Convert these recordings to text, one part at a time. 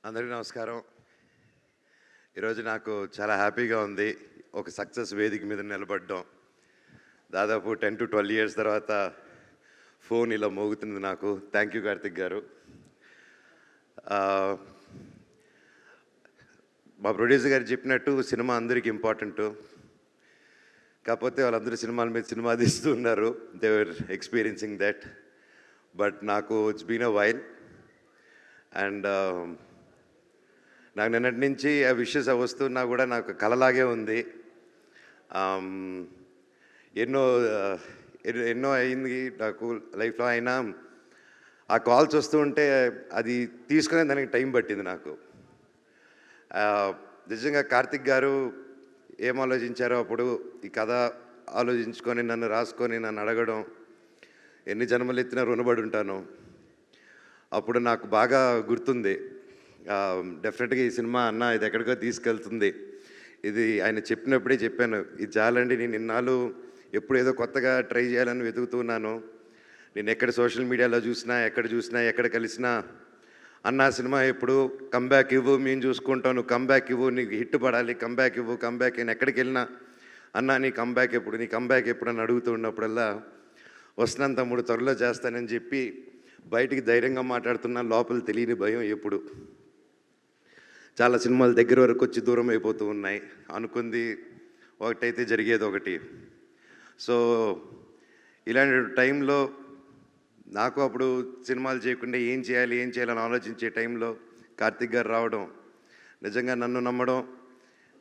అందరికీ నమస్కారం. ఈరోజు నాకు చాలా హ్యాపీగా ఉంది. ఒక సక్సెస్ వేదిక మీద నిలబడడం. దాదాపు 10-12 ఇయర్స్ తర్వాత ఫోన్ ఇలా మోగుతుంది నాకు. థ్యాంక్ యూ కార్తిక్ గారు. మా ప్రొడ్యూసర్ గారు చెప్పినట్టు సినిమా అందరికీ ఇంపార్టెంటు. కాకపోతే వాళ్ళందరూ సినిమాల మీద సినిమా తీస్తూ ఉన్నారు. They were experiencing that. But నాకు it's been a while. And నాకు నిన్నటి నుంచి ఆ విషెస్ వస్తున్నా కూడా నాకు కలలాగే ఉంది. ఎన్నో ఎన్నో అయింది నాకు లైఫ్లో. అయినా ఆ కాల్స్ వస్తూ ఉంటే అది తీసుకునే దానికి టైం పట్టింది నాకు. నిజంగా కార్తిక్ గారు ఏం ఆలోచించారో అప్పుడు ఈ కథ ఆలోచించుకొని నన్ను రాసుకొని నన్ను అడగడం, ఎన్ని జన్మలు ఎత్తినా రుణపడి ఉంటాను. అప్పుడు నాకు బాగా గుర్తుంది. డెఫినెట్గా ఈ సినిమా అన్న ఇది ఎక్కడికో తీసుకెళ్తుంది. ఇది ఆయన చెప్పినప్పుడే చెప్పాను, ఇది చాలండి, నేను ఇన్నాళ్ళు ఎప్పుడు ఏదో కొత్తగా ట్రై చేయాలని వెతుకుతున్నాను. నేను ఎక్కడ సోషల్ మీడియాలో చూసినా, ఎక్కడ కలిసినా అన్న సినిమా ఎప్పుడు కంబ్యాక్ ఇవ్వు, మేము చూసుకుంటాం, నువ్వు కంబ్యాక్ ఇవ్వు, నీకు హిట్ పడాలి, కంబ్యాక్ ఇవ్వు, కంబ్యాక్. నేను ఎక్కడికి వెళ్ళినా అన్న నీ కంబ్యాక్ ఎప్పుడు అని అడుగుతూ ఉన్నప్పుడల్లా వస్తున్నాను తమ్ముడు, త్వరలో చేస్తానని చెప్పి బయటికి ధైర్యంగా మాట్లాడుతున్నా. లోపల తెలియని భయం ఎప్పుడు. చాలా సినిమాలు దగ్గర వరకు వచ్చి దూరం అయిపోతూ ఉన్నాయి. అనుకుంది ఒకటైతే జరిగేది ఒకటి. సో ఇలాంటి టైంలో నాకు అప్పుడు సినిమాలు చేయకుండా ఏం చేయాలని ఆలోచించే టైంలో కార్తిక్ గారు రావడం, నిజంగా నన్ను నమ్మడం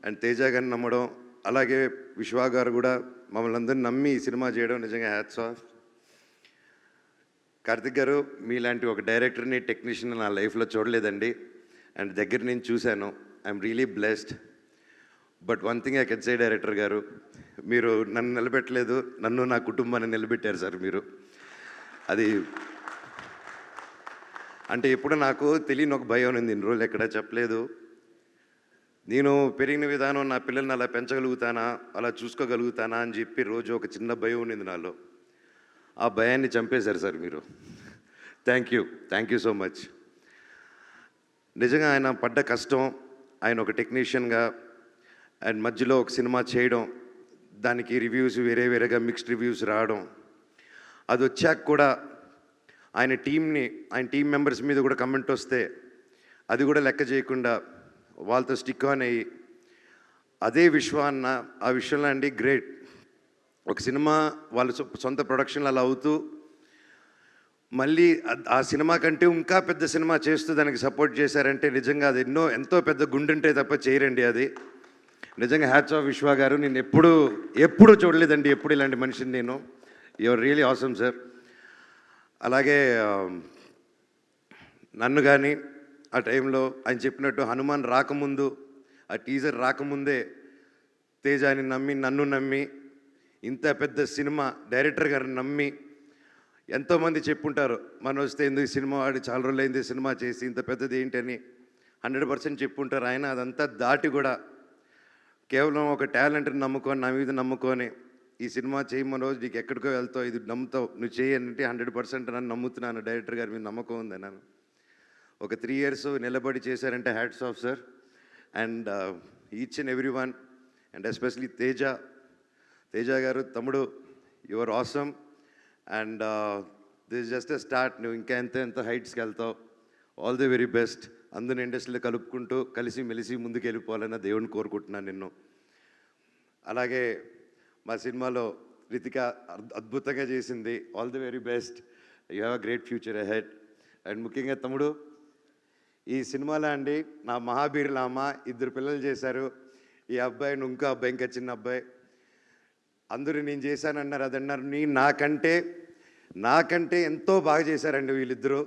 అండ్ తేజ గారిని నమ్మడం, అలాగే విశ్వా గారు కూడా మమ్మల్ని అందరినీ నమ్మి ఈ సినిమా చేయడం నిజంగా హ్యాట్స్ ఆఫ్. కార్తిక్ గారు మీలాంటి ఒక డైరెక్టర్ని, టెక్నీషియన్ నా లైఫ్లో చూడలేదండి. అండ్ దగ్గర నుంచి చూశాను. I'm really blessed. But one thing I can say director గారు, మీరు నన్ను నిలబెట్టలేదు, నన్ను నా కుటుంబాన్ని నిలబెట్టారు సార్ మీరు. అది అంటే ఎప్పుడు నాకు తెలియని ఒక భయం ఉంది. ఇన్ని రోజులు ఎక్కడా చెప్పలేదు. నేను పెరిగిన విధానం, నా పిల్లల్ని అలా పెంచగలుగుతానా, అలా చూసుకోగలుగుతానా అని చెప్పి రోజు ఒక చిన్న భయం ఉండింది నాలో. ఆ భయాన్ని చంపేశారు సార్ మీరు. Thank you so much. నిజంగా ఆయన పడ్డ కష్టం, ఆయన ఒక టెక్నీషియన్గా అండ్ మధ్యలో ఒక సినిమా చేయడం, దానికి రివ్యూస్ వేరేగా మిక్స్డ్ రివ్యూస్ రావడం, అది వచ్చాక కూడా ఆయన టీం మెంబర్స్ మీద కూడా కమెంట్ వస్తే అది కూడా లెక్క చేయకుండా వాళ్ళతో స్టిక్ ఆన్ అయ్యి, అదే విశ్వాన్న ఆ విషయంలో అండి గ్రేట్. ఒక సినిమా వాళ్ళ సొంత ప్రొడక్షన్లు అలా అవుతూ మళ్ళీ ఆ సినిమా కంటే ఇంకా పెద్ద సినిమా చేస్తూ దానికి సపోర్ట్ చేశారంటే నిజంగా అది ఎంతో పెద్ద గుండెంటే తప్ప చేయరండి అది. నిజంగా హ్యాట్స్ ఆఫ్ విశ్వా గారు. నేను ఎప్పుడు చూడలేదండి ఎప్పుడు ఇలాంటి మనిషిని నేను. Your really awesome sir. అలాగే నన్ను కానీ ఆ టైంలో ఆయన చెప్పినట్టు హనుమాన్ రాకముందు, ఆ టీజర్ రాకముందే తేజాని నమ్మి, నన్ను నమ్మి, ఇంత పెద్ద సినిమా డైరెక్టర్ గారిని నమ్మి, ఎంతోమంది చెప్పుంటారు మన వస్తే ఎందుకు సినిమా వాడి చాలా రోజులైంది సినిమా చేసి ఇంత పెద్దది ఏంటని 100% చెప్పుంటారు. ఆయన అదంతా దాటి కూడా కేవలం ఒక టాలెంట్ని నమ్ముకొని, నా మీద నమ్ముకొని ఈ సినిమా చేయమని రోజు నీకు ఎక్కడికో వెళ్తావు, ఇది నమ్ముతావు, నువ్వు చేయంటే 100% నన్ను నమ్ముతున్నాను. డైరెక్టర్ గారి మీద నమ్మకం ఉంది నన్ను. ఒక 3 ఇయర్స్ నిలబడి చేశారంటే hats off sir. And each and every one and especially Teja గారు, తమ్ముడు, your awesome. And this is just a start. నువ్వు ఇంకా ఎంత హైట్స్కి వెళ్తావు. All the very best. అందరిని ఇండస్ట్రీలో కలుపుకుంటూ కలిసి మెలిసి ముందుకు వెళ్ళిపోవాలని దేవుడిని కోరుకుంటున్నాను నిన్ను. అలాగే మా సినిమాలో రితిక అద్భుతంగా చేసింది. All the very best. You have a great future ahead. And ముఖ్యంగా తమ్ముడు, ఈ సినిమాలో అండి నా మహాబీరుల అమ్మ 2 పిల్లలు చేశారు. ఈ అబ్బాయి, ఇంకో అబ్బాయి, ఇంకా చిన్న అబ్బాయి. అందరూ నేను చేశానన్నారు, అదన్నారు. నాకంటే ఎంతో బాగా చేశారండి వీళ్ళిద్దరూ.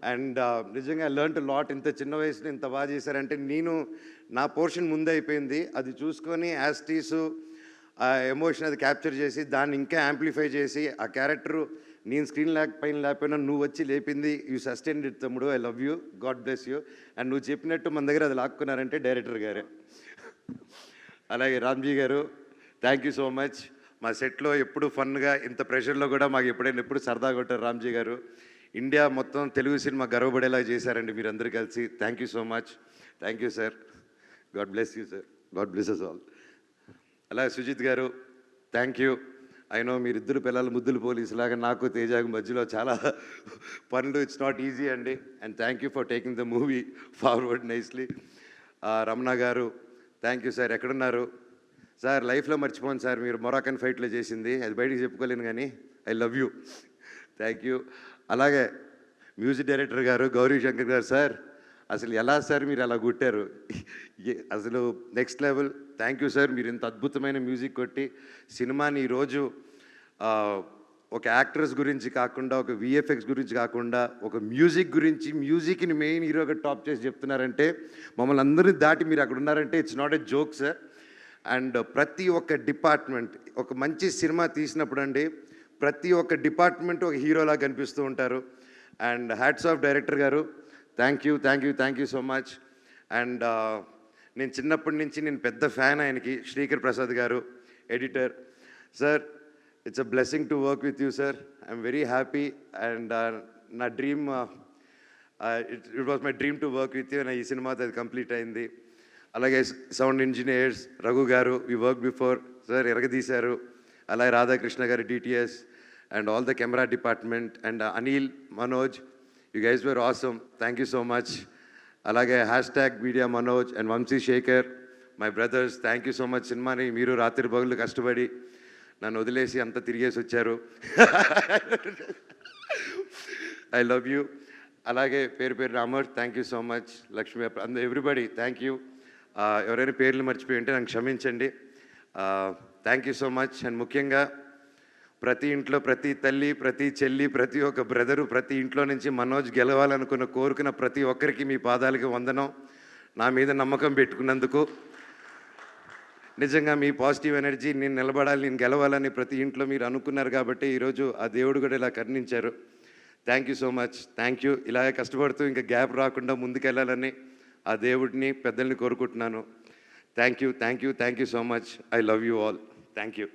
అండ్ నిజంగా లెర్న్ టు లాట్. ఇంత చిన్న వయసులో ఇంత బాగా చేశారంటే నా పోర్షన్ ముందే అయిపోయింది. అది చూసుకొని యాస్టీసు ఆ ఎమోషన్ అది క్యాప్చర్ చేసి దాన్ని ఇంకా యాంప్లిఫై చేసి ఆ క్యారెక్టరు నేను స్క్రీన్ పైన లేకపోయినా నువ్వు వచ్చి లేపింది. యూ సస్టైన్డ్ ఇట్ తమ్ముడు. I love you, God bless you. And నువ్వు చెప్పినట్టు మన దగ్గర అది లాక్కున్నారంటే డైరెక్టర్ గారే. అలాగే రామ్జీ గారు, థ్యాంక్ యూ సో మచ్. మా సెట్లో ఎప్పుడు ఫన్గా, ఇంత ప్రెషర్లో కూడా మాకు ఎప్పుడు సరదా కొట్టారు రామ్జీ గారు. ఇండియా మొత్తం తెలుగు సినిమా గర్వపడేలా చేశారండి మీరందరూ కలిసి. Thank you so much. Thank you sir. God bless you sir. God bless us all. అలాగే సుజిత్ గారు థ్యాంక్ యూ. అయినో మీరిద్దరు పిల్లలు ముద్దులు పోలీసులాగా నాకు తేజాకు మధ్యలో చాలా పనులు. ఇట్స్ నాట్ ఈజీ అండి. And thank you for taking the movie forward nicely. Ramana గారు థ్యాంక్ యూ సార్. ఎక్కడున్నారు సార్? లైఫ్లో మర్చిపోను సార్ మీరు మొరాకన్ ఫైట్లో చేసింది. అది బయటికి చెప్పుకోలేను కానీ I love you. Thank you. అలాగే మ్యూజిక్ డైరెక్టర్ గారు గౌరీ శంకర్ గారు సార్, అసలు ఎలా సార్ మీరు అలా కొట్టారు? అసలు next level. Thank you sir. మీరు ఇంత అద్భుతమైన మ్యూజిక్ కొట్టి సినిమాని ఈరోజు ఒక యాక్టర్స్ గురించి కాకుండా, ఒక విఎఫ్ఎక్స్ గురించి కాకుండా, ఒక మ్యూజిక్ గురించి, మ్యూజిక్ని మెయిన్ హీరోగా టాప్ చేసి చెప్తున్నారంటే, మమ్మల్ని అందరినీ దాటి మీరు అక్కడ ఉన్నారంటే it's not a joke sir. And ప్రతి ఒక్క డిపార్ట్మెంట్ ఒక మంచి సినిమా తీసినప్పుడు అండి, ప్రతి ఒక్క డిపార్ట్మెంట్ ఒక హీరోలా కనిపిస్తూ ఉంటారు. అండ్ హ్యాట్స్ ఆఫ్ డైరెక్టర్ గారు. Thank you, thank you, thank you so much. And నేను చిన్నప్పటి నుంచి నేను పెద్ద ఫ్యాన్ ఆయనకి. శ్రీకర్ ప్రసాద్ గారు editor sir, it's a blessing to work with you sir. I'm very happy. And నా dream, it was my dream to work with you. నా ఈ సినిమాతో అది కంప్లీట్ అయింది. అలాగే సౌండ్ ఇంజనీర్స్ రఘు గారు, వి వర్క్ బిఫోర్ సార్, ఎరగదీశారు. అలాగే రాధాకృష్ణ గారు DTS and all the camera department and Anil, Manoj, you guys were awesome. Thank you so much. అలాగే Hashtag Media Manoj and Vamsi Shekar, my brothers, thank you so much. సినిమాని మీరు రాత్రి పగులు కష్టపడి నన్ను వదిలేసి అంతా తిరిగేసి వచ్చారు. I love you. అలాగే పేరు పేరు Ramar, thank you so much. Lakshmi, everybody thank you. ఎవరైనా పేర్లు మర్చిపోయి ఉంటే నాకు క్షమించండి. Thank you so much. And ముఖ్యంగా ప్రతి ఇంట్లో ప్రతి తల్లి, ప్రతి చెల్లి, ప్రతి ఒక్క బ్రదరు, ప్రతి ఇంట్లో నుంచి మనోజ్ గెలవాలనుకున్న కోరుకున్న ప్రతి ఒక్కరికి మీ పాదాలకి వందనం. నా మీద నమ్మకం పెట్టుకున్నందుకు నిజంగా మీ పాజిటివ్ ఎనర్జీ, నేను నిలబడాలి, నేను గెలవాలని ప్రతి ఇంట్లో మీరు అనుకున్నారు కాబట్టి ఈరోజు ఆ దేవుడు కూడా ఇలా కరుణించారు. Thank you so much. Thank you. ఇలాగే కష్టపడుతూ ఇంకా గ్యాప్ రాకుండా ముందుకెళ్ళాలని ఆ దేవుడిని, పెద్దల్ని కోరుకుంటున్నాను. Thank you, thank you, thank you so much. I love you all. Thank you.